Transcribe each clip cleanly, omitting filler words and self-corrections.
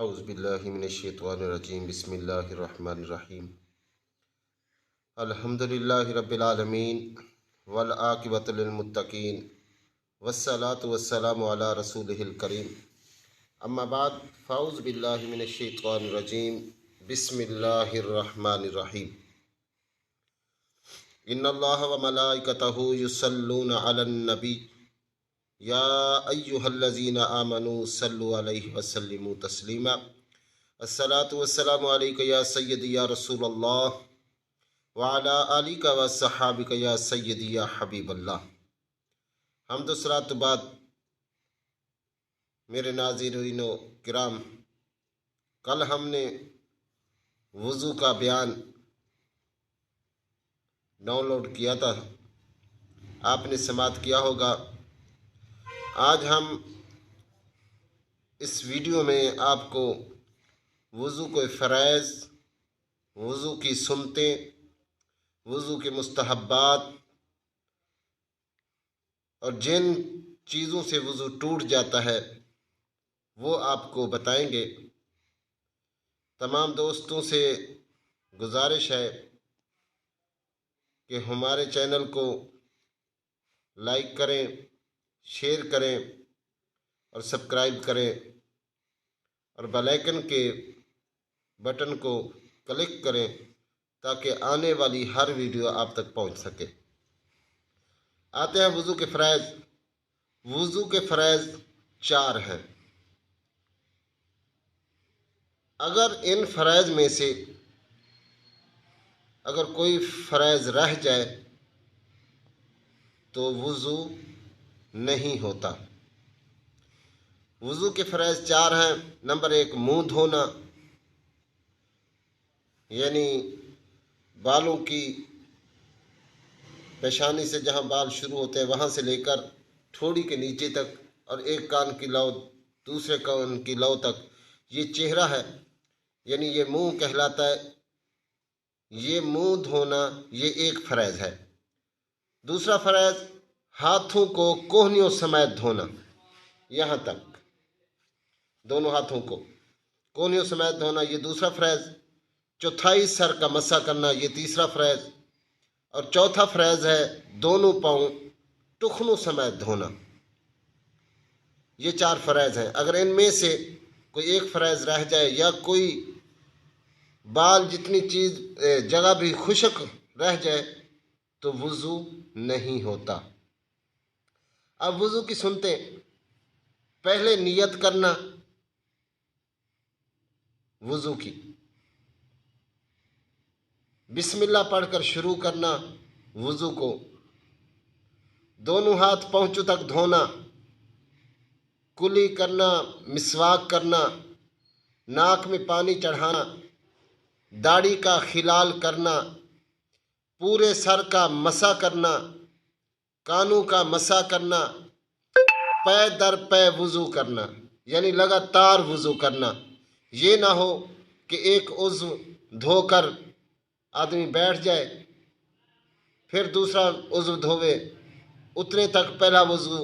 اعوذ باللہ من الشیطان الرجیم بسم اللہ الرحمن الرحیم الحمدللہ رب العالمین والعاقبۃ للمتقین والصلاة والسلام علی رسولہ الکریم اما بعد فاعوذ باللہ من الشیطان الرجیم بسم اللہ الرحمن الرحیم ان اللہ وملائکتہ یصلون علی النبی یا ایہا الذین آمنوا صلوا علیہ وسلموا تسلیما الصلاۃ والسلام علیک یا سیدی یا رسول اللہ وعلی آلک وصحابک یا سیدی یا حبیب اللہ۔ حمد و صلاۃ بعد میرے ناظرین و کرام، کل ہم نے وضو کا بیان ڈاؤن لوڈ کیا تھا، آپ نے سماعت کیا ہوگا۔ آج ہم اس ویڈیو میں آپ کو وضو کے فرائض، وضو کی سنتیں، وضو کے مستحبات اور جن چیزوں سے وضو ٹوٹ جاتا ہے وہ آپ کو بتائیں گے۔ تمام دوستوں سے گزارش ہے کہ ہمارے چینل کو لائک کریں، شیئر کریں اور سبسکرائب کریں اور بیل آئیکن کے بٹن کو کلک کریں تاکہ آنے والی ہر ویڈیو آپ تک پہنچ سکے۔ آتے ہیں وضو کے فرائض۔ وضو کے فرائض 4 ہیں۔ اگر ان فرائض میں سے اگر کوئی فرائض رہ جائے تو وضو نہیں ہوتا۔ وضو کے فرائض 4 ہیں۔ نمبر 1 منہ دھونا، یعنی بالوں کی پیشانی سے جہاں بال شروع ہوتے ہیں وہاں سے لے کر ٹھوڑی کے نیچے تک اور ایک کان کی لو دوسرے کان کی لو تک، یہ چہرہ ہے، یعنی یہ منہ کہلاتا ہے۔ یہ منہ دھونا یہ ایک فرائض ہے۔ دوسرا فرائض ہاتھوں کو کوہنیوں سمیت دھونا، یہاں تک دونوں ہاتھوں کو کوہنیوں سمیت دھونا، یہ دوسرا فرائض۔ چوتھائی سر کا مسح کرنا، یہ تیسرا فرائض۔ اور چوتھا فرائض ہے دونوں پاؤں ٹخنوں سمیت دھونا۔ یہ 4 فرائض ہیں۔ اگر ان میں سے کوئی ایک فرائض رہ جائے یا کوئی بال جتنی چیز جگہ بھی خشک رہ جائے تو وضو نہیں ہوتا۔ اب وضو کی سنتیں، پہلے نیت کرنا وضو کی، بسم اللہ پڑھ کر شروع کرنا وضو کو، دونوں ہاتھ پہنچوں تک دھونا، کلی کرنا، مسواک کرنا، ناک میں پانی چڑھانا، داڑھی کا خلال کرنا، پورے سر کا مسح کرنا، کانوں کا مسح کرنا، پے در پے وضو کرنا، یعنی لگاتار وضو کرنا۔ یہ نہ ہو کہ ایک عضو دھو کر آدمی بیٹھ جائے پھر دوسرا عضو دھوے، اتنے تک پہلا عضو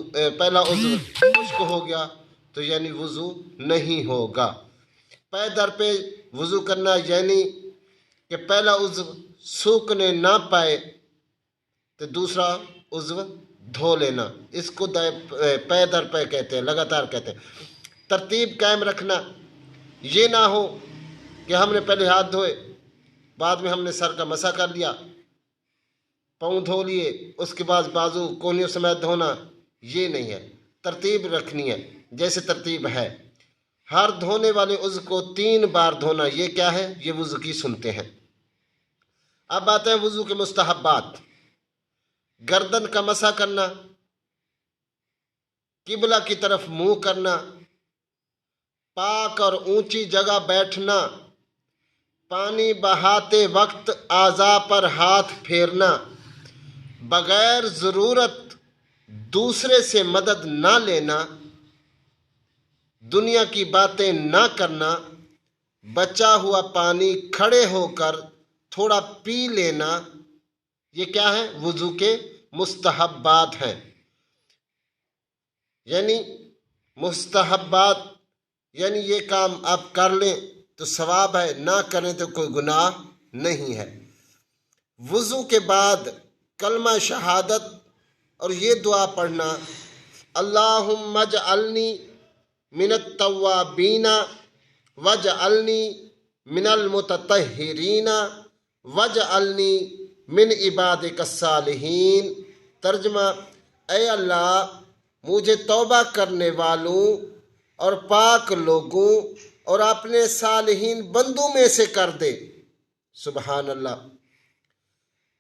خشک ہو گیا تو یعنی وضو نہیں ہوگا۔ پے در پہ وضو کرنا یعنی کہ پہلا عضو سوکھنے نہ پائے تو دوسرا عضو دھو لینا، اس کو پے در پے کہتے ہیں، لگاتار کہتے ہیں۔ ترتیب قائم رکھنا، یہ نہ ہو کہ ہم نے پہلے ہاتھ دھوئے، بعد میں ہم نے سر کا مسح کر لیا، پاؤں دھو لیے، اس کے بعد بازو کوہنیوں سمیت دھونا، یہ نہیں ہے۔ ترتیب رکھنی ہے جیسے ترتیب ہے۔ ہر دھونے والے عضو کو 3 بار دھونا، یہ کیا ہے؟ یہ وضو کی سنتیں ہیں۔ اب آتے ہیں وضو کے مستحبات۔ گردن کا مسح کرنا، قبلہ کی طرف منہ کرنا، پاک اور اونچی جگہ بیٹھنا، پانی بہاتے وقت اعضاء پر ہاتھ پھیرنا، بغیر ضرورت دوسرے سے مدد نہ لینا، دنیا کی باتیں نہ کرنا، بچا ہوا پانی کھڑے ہو کر تھوڑا پی لینا، یہ کیا ہے؟ وضو کے مستحبات ہیں۔ یعنی مستحبات یعنی یہ کام آپ کر لیں تو ثواب ہے، نہ کریں تو کوئی گناہ نہیں ہے۔ وضو کے بعد کلمہ شہادت اور یہ دعا پڑھنا، اللہم اجعلنی من التوابین واجعلنی من المتطہرین واجعلنی من عبادک الصالحین۔ ترجمہ: اے اللہ، مجھے توبہ کرنے والوں اور پاک لوگوں اور اپنے صالحین بندوں میں سے کر دے۔ سبحان اللہ۔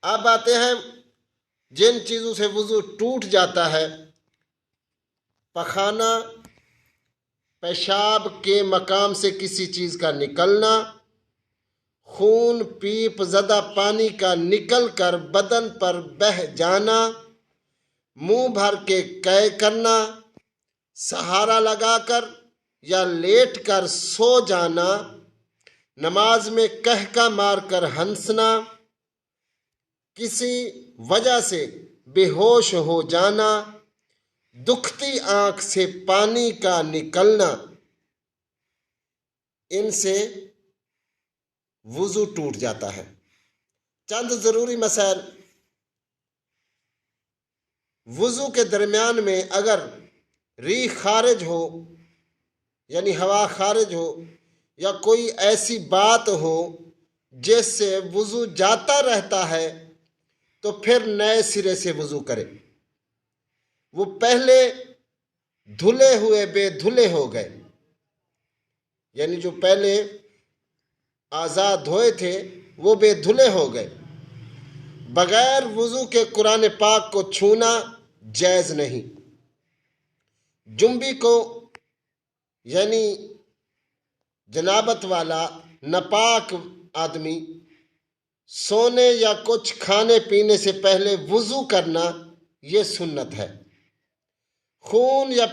اب آتے ہیں جن چیزوں سے وضو ٹوٹ جاتا ہے: پخانا، پیشاب کے مقام سے کسی چیز کا نکلنا، خون پیپ زدہ پانی کا نکل کر بدن پر بہہ جانا، منہ بھر کے قے کرنا، سہارا لگا کر یا لیٹ کر سو جانا، نماز میں قہقہ مار کر ہنسنا، کسی وجہ سے بے ہوش ہو جانا، دکھتی آنکھ سے پانی کا نکلنا، ان سے وضو ٹوٹ جاتا ہے۔ چند ضروری مسائل: وضو کے درمیان میں اگر ریح خارج ہو، یعنی ہوا خارج ہو، یا کوئی ایسی بات ہو جس سے وضو جاتا رہتا ہے تو پھر نئے سرے سے وضو کرے۔ وہ پہلے دھلے ہوئے بے دھلے ہو گئے، یعنی جو پہلے اعضاء دھوئے تھے وہ بے دھلے ہو گئے۔ بغیر وضو کے قرآن پاک کو چھونا جائز نہیں۔ جنبی کو یعنی جنابت والا ناپاک آدمی سونے یا کچھ کھانے پینے سے پہلے وضو کرنا یہ سنت ہے۔ خون یا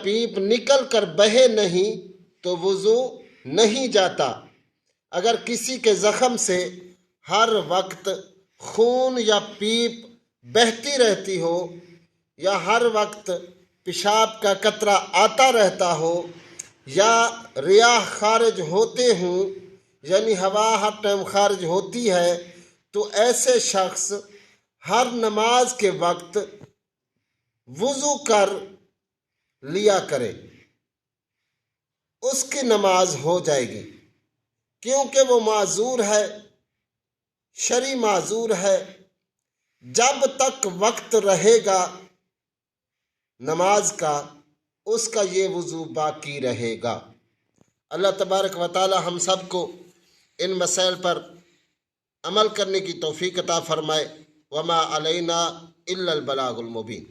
پیپ نکل کر بہے نہیں تو وضو نہیں جاتا۔ اگر کسی کے زخم سے ہر وقت خون یا پیپ بہتی رہتی ہو یا ہر وقت پیشاب کا قطرہ آتا رہتا ہو یا ریاح خارج ہوتے ہوں، یعنی ہوا ہر ٹائم خارج ہوتی ہے، تو ایسے شخص ہر نماز کے وقت وضو کر لیا کرے، اس کی نماز ہو جائے گی، کیونکہ وہ معذور ہے، شرعی معذور ہے۔ جب تک وقت رہے گا نماز کا، اس کا یہ وضو باقی رہے گا۔ اللہ تبارک و تعالی ہم سب کو ان مسائل پر عمل کرنے کی توفیق عطا فرمائے۔ وما علینا الا البلاغ المبین۔